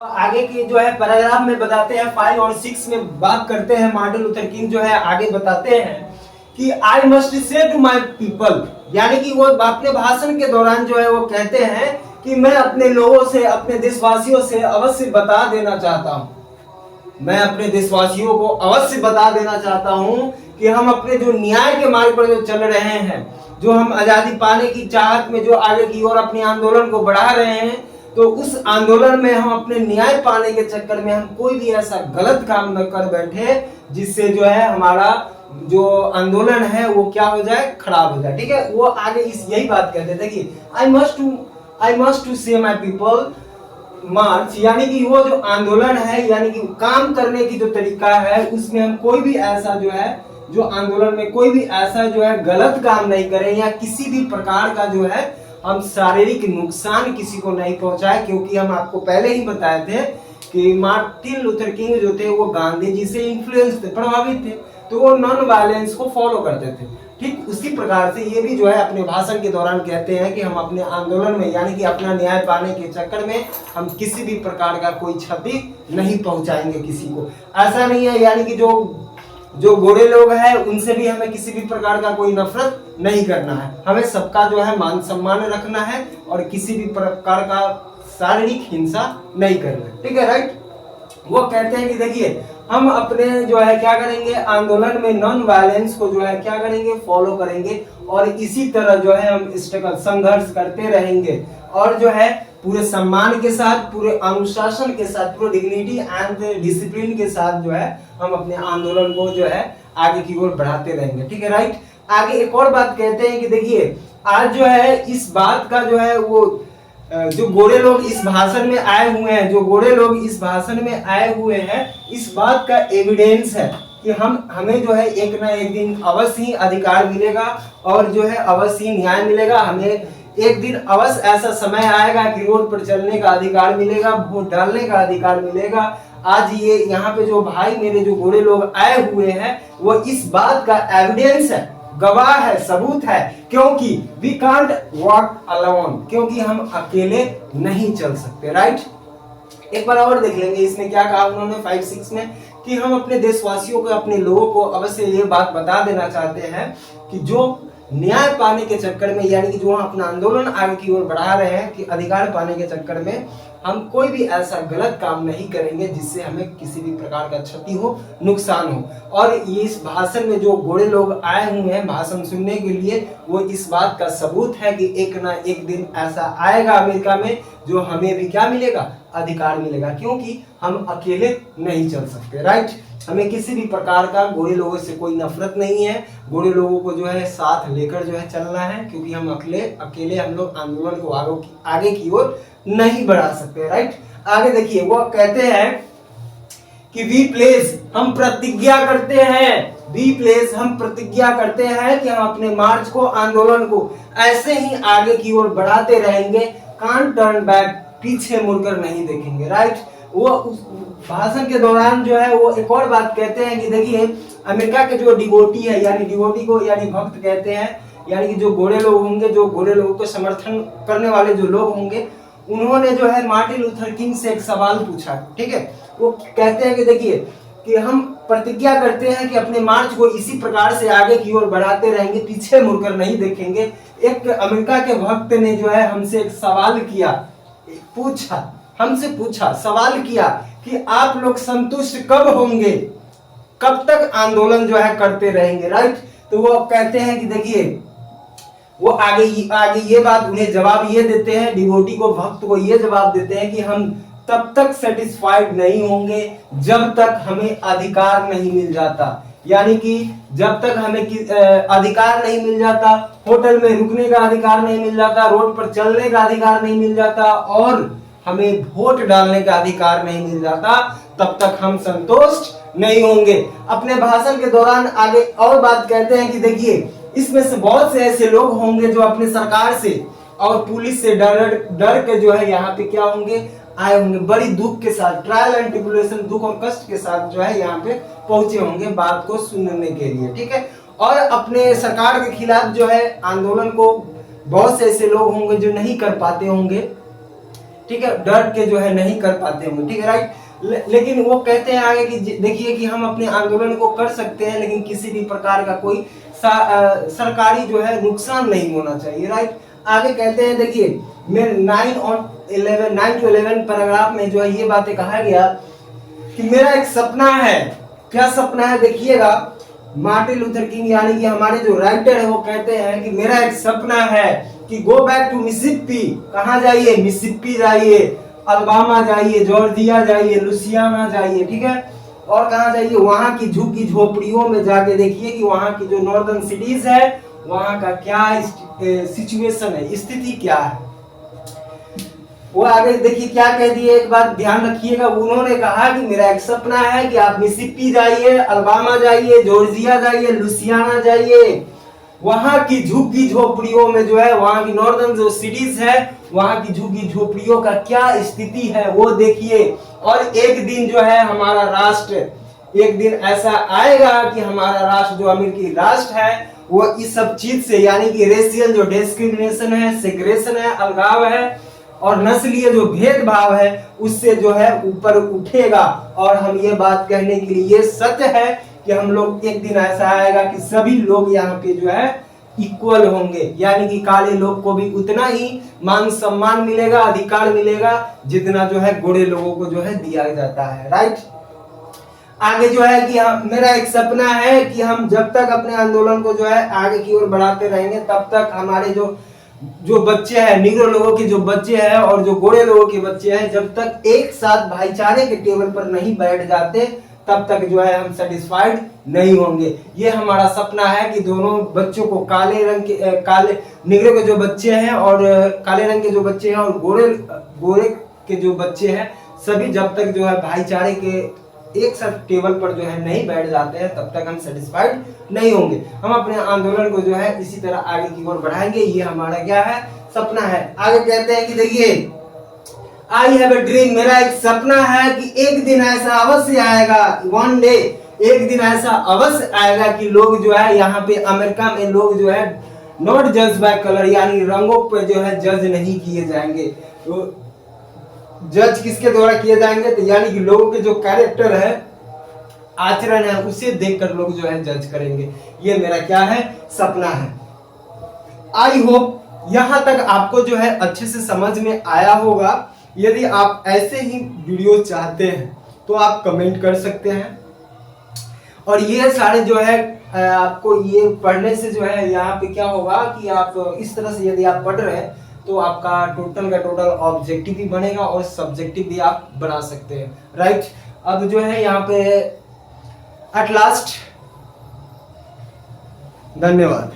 आगे की जो है पैराग्राफ में बताते हैं 5 और 6 में बात करते हैं। मार्टिन लूथर किंग जो है आगे बताते हैं कि I must say to my people, यानी कि वो अपने भाषण के दौरान जो है वो कहते हैं कि मैं अपने लोगों से, अपने देशवासियों से अवश्य बता देना चाहता हूँ, मैं अपने देशवासियों को अवश्य बता देना चाहता हूँ कि हम अपने जो न्याय के मार्ग पर जो चल रहे हैं, जो हम आजादी पाने की चाहत में जो आगे की ओर अपने आंदोलन को बढ़ा रहे हैं, तो उस आंदोलन में हम अपने न्याय पाने के चक्कर में हम कोई भी ऐसा गलत काम न कर बैठे जिससे जो है हमारा जो आंदोलन है वो क्या हो जाए, खराब हो जाए। ठीक है, वो आगे इस यही बात कहते थे कि आई मस्ट टू से माई पीपल मार्च, यानी कि वो जो आंदोलन है, यानी कि काम करने की जो तरीका है उसमें हम कोई भी ऐसा जो है, जो आंदोलन में कोई भी ऐसा जो है गलत काम नहीं करें या किसी भी प्रकार का जो है हम शारीरिक नुकसान किसी को नहीं पहुंचाए, क्योंकि हम आपको पहले ही बताए थे कि मार्टिन लूथर किंग जो थे वो गांधी जी से इन्फ्लुएंस थे, प्रभावित थे, तो वो नॉन वायलेंस को फॉलो करते थे। ठीक उसी प्रकार से ये भी जो है अपने भाषण के दौरान कहते हैं कि हम अपने आंदोलन में, यानी कि अपना न्याय पाने के चक्कर में हम किसी भी प्रकार का कोई क्षति नहीं पहुंचाएंगे किसी को। ऐसा नहीं है, यानी कि जो गोरे लोग हैं उनसे भी हमें किसी भी प्रकार का कोई नफरत नहीं करना है, हमें सबका जो है मान सम्मान रखना है और किसी भी प्रकार का शारीरिक हिंसा नहीं करना है। ठीक है, राइट। वो कहते हैं कि देखिए हम अपने जो है क्या करेंगे, आंदोलन में नॉन वायलेंस को जो है क्या करेंगे, फॉलो करेंगे और इसी तरह जो है हम स्ट्रगल, संघर्ष करते रहेंगे और जो है पूरे सम्मान के साथ, पूरे अनुशासन के साथ, पूरे डिग्निटी एंड डिसिप्लिन के साथ जो है हम अपने आंदोलन को जो है आगे की ओर बढ़ाते रहेंगे। ठीक है, राइट। आगे एक और बात कहते हैं कि देखिए आज जो है इस बात का जो है वो जो गोरे लोग इस भाषण में आए हुए हैं, जो गोरे लोग इस भाषण में आए हुए हैं, इस बात का एविडेंस है कि हमें जो है एक ना एक दिन अवश्य ही अधिकार मिलेगा और जो है अवश्य ही न्याय मिलेगा। हमें एक दिन अवश्य ऐसा समय आएगा कि रोड पर चलने का अधिकार मिलेगा, वोट डालने का अधिकार मिलेगा। आज ये यहाँ पे जो भाई मेरे जो गोरे लोग आए हुए हैं वो इस बात का एविडेंस है, गवाह है, सबूत है, क्योंकि वी कांट वॉक अलोन, क्योंकि हम अकेले नहीं चल सकते। राइट। एक बार और देख लेंगे इसमें क्या कहा उन्होंने 5-6 में कि हम अपने देशवासियों को, अपने लोगों को अवश्य ये बात बता देना चाहते हैं कि जो न्याय पाने के चक्कर में, यानी कि जो हम अपना आंदोलन आगे की ओर बढ़ा रहे हैं कि अधिकार पाने के चक्कर में हम कोई भी ऐसा गलत काम नहीं करेंगे जिससे हमें किसी भी प्रकार का क्षति हो, नुकसान हो। और ये इस भाषण में जो गोरे लोग आए हुए हैं भाषण सुनने के लिए, वो इस बात का सबूत है कि एक ना एक दिन ऐसा आएगा अमेरिका में जो हमें भी क्या मिलेगा, अधिकार मिलेगा, क्योंकि हम अकेले नहीं चल सकते। राइट। हमें किसी भी प्रकार का गोरे लोगों से कोई नफरत नहीं है, गोरे लोगों को जो है साथ लेकर जो है चलना है, क्योंकि हम अकेले हम लोग आंदोलन को आगे की ओर नहीं बढ़ा सकते। राइट। आगे देखिए वो कहते हैं कि वी प्लेस, हम प्रतिज्ञा करते हैं, वी प्लेस, हम प्रतिज्ञा करते हैं कि हम अपने मार्च को, आंदोलन को ऐसे ही आगे की ओर बढ़ाते रहेंगे, कांट टर्न बैक, पीछे मुड़कर नहीं देखेंगे। राइट। वो भाषण के दौरान जो है वो एक और बात कहते हैं कि देखिए अमेरिका के जो डिवोटी है, यानी डिवोटी को यानी भक्त कहते हैं, यानी कि जो गोरे लोग होंगे, जो गोरे लोगों को समर्थन करने वाले जो लोग होंगे, उन्होंने जो है मार्टिन लूथर किंग से एक सवाल पूछा। ठीक है, वो कहते हैं कि देखिए कि हम प्रतिज्ञा करते हैं कि अपने मार्च को इसी प्रकार से आगे की ओर बढ़ाते रहेंगे, पीछे मुड़कर नहीं देखेंगे। एक अमेरिका के भक्त ने जो है हमसे एक सवाल किया, हमसे पूछा, सवाल किया कि आप लोग संतुष्ट कब होंगे, कब तक आंदोलन जो है करते रहेंगे। राइट। तो वो कहते हैं कि देखिए वो आगे ये बात उन्हें जवाब ये देते हैं, डिवोटी को, भक्त को ये जवाब देते हैं कि हम तब तक सेटिस्फाइड नहीं होंगे जब तक हमें अधिकार नहीं मिल जाता, यानी कि जब तक हमें अधिकार नहीं मिल जाता, होटल में रुकने का अधिकार नहीं मिल जाता, रोड पर चलने का अधिकार नहीं मिल जाता और हमें वोट डालने का अधिकार नहीं मिल जाता, तब तक हम संतुष्ट नहीं होंगे। अपने भाषण के दौरान आगे और बात कहते हैं कि देखिए इसमें से बहुत से ऐसे लोग होंगे जो अपने सरकार से और पुलिस से डर के जो है यहाँ पे क्या होंगे, आए होंगे, बड़ी दुख के साथ, ट्रायल एंड ट्रिब्यूलेशन, दुख और कष्ट के साथ जो है यहाँ पे पहुंचे होंगे बात को सुनने के लिए। ठीक है। और अपने सरकार के खिलाफ जो है आंदोलन को बहुत से ऐसे लोग होंगे जो नहीं कर पाते होंगे। ठीक है, डर के जो है नहीं कर पाते होंगे, ठीक है राइट। लेकिन वो कहते हैं आगे कि देखिए कि हम अपने आंदोलन को कर सकते हैं लेकिन किसी भी प्रकार का कोई सरकारी जो है नुकसान नहीं होना चाहिए, राइट। आगे कहते हैं देखिए मैं 9 to 11 पैराग्राफ में जो है ये बातें कहा गया कि मेरा एक सपना है। क्या सपना है देखिएगा, मार्टिन लूथर किंग यानी कि हमारे जो राइटर है वो कहते हैं कि मेरा एक सपना है कि गो बैक टू मिसिसिपी। कहाँ जाइए? मिसिसिपी जाइए, अलबामा जाइए, जॉर्जिया जाइए, लुसियाना जाइए, ठीक है। और कहाँ जाइए? वहां की झुग्गी झोपड़ियों में जाके देखिए कि वहां की जो नॉर्दर्न सिटीज है वहां का क्या सिचुएशन है, स्थिति क्या है। वो आगे देखिए क्या कह दिए, एक बात ध्यान रखिएगा, उन्होंने कहा कि मेरा एक सपना है कि आप मिसिसिपी जाइए, अलबामा जाइए, जॉर्जिया जाइए, लुसियाना जाइए, वहां की झुग्गी झोपड़ियों में जो है वहां की नॉर्दर्न जो सिटीज है वहां की झुग्गी झोपड़ियों का क्या स्थिति है वो देखिए। और एक दिन जो है हमारा राष्ट्र, एक दिन ऐसा आएगा कि हमारा राष्ट्र जो अमेरिकी राष्ट्र है वो इस सब चीज से यानी कि रेशियल जो डिस्क्रिमिनेशन है, सेग्रेशन है, अलगाव है और नस्लीय जो भेदभाव है उससे जो है ऊपर उठेगा। और हम ये बात कहने के लिए ये सत्य है कि हम लोग एक दिन ऐसा आएगा कि सभी लोग यहाँ पे जो है इक्वल होंगे, यानी कि काले लोग को भी उतना ही मान सम्मान मिलेगा, अधिकार मिलेगा जितना जो है गोरे लोगों को जो है दिया जाता है, राइट। आगे जो है कि मेरा एक सपना है कि हम जब तक अपने आंदोलन को जो है आगे की ओर बढ़ाते रहेंगे तब तक हमारे जो बच्चे हैं, निग्रो लोगों के जो बच्चे हैं और जो गोरे लोगों के बच्चे हैं, जब तक एक साथ भाईचारे के टेबल पर नहीं बैठ जाते तब तक जो है हम सेटिस्फाइड नहीं होंगे। ये हमारा सपना है कि दोनों बच्चों को काले निग्रो के जो बच्चे हैं और काले रंग के जो बच्चे हैं और गोरे के जो बच्चे हैं, सभी जब तक जो है भाईचारे के एक साथ टेबल पर जो है नहीं बैठ जाते हैं तब तक हम सेटिस्फाइड नहीं होंगे। हम अपने आंदोलन को जो है इसी तरह आगे की ओर बढ़ाएंगे, ये हमारा क्या है, सपना है। आगे कहते हैं कि देखिए आई हैव अ ड्रीम, मेरा एक सपना है कि एक दिन ऐसा अवश्य आएगा, वन डे, एक दिन ऐसा अवश्य आएगा कि लोग जो है यहाँ पे अमेरिका में लोग जो है नॉट जज बाय कलर यानी रंगों पे जो है जज नहीं किए जाएंगे। तो जज किसके द्वारा किए जाएंगे? तो यानी कि लोगों के जो कैरेक्टर है, आचरण है, उसे देखकर लोग जो है जज करेंगे। ये मेरा क्या है, सपना है। आई होप यहां तक आपको जो है अच्छे से समझ में आया होगा। यदि आप ऐसे ही वीडियो चाहते हैं तो आप कमेंट कर सकते हैं। और ये सारे जो है आपको ये पढ़ने से जो है यहाँ पे क्या होगा कि आप इस तरह से यदि आप पढ़ रहे हैं तो आपका टोटल का टोटल ऑब्जेक्टिव भी बनेगा और सब्जेक्टिव भी आप बना सकते हैं, राइट। अब जो है यहाँ पे एट लास्ट धन्यवाद।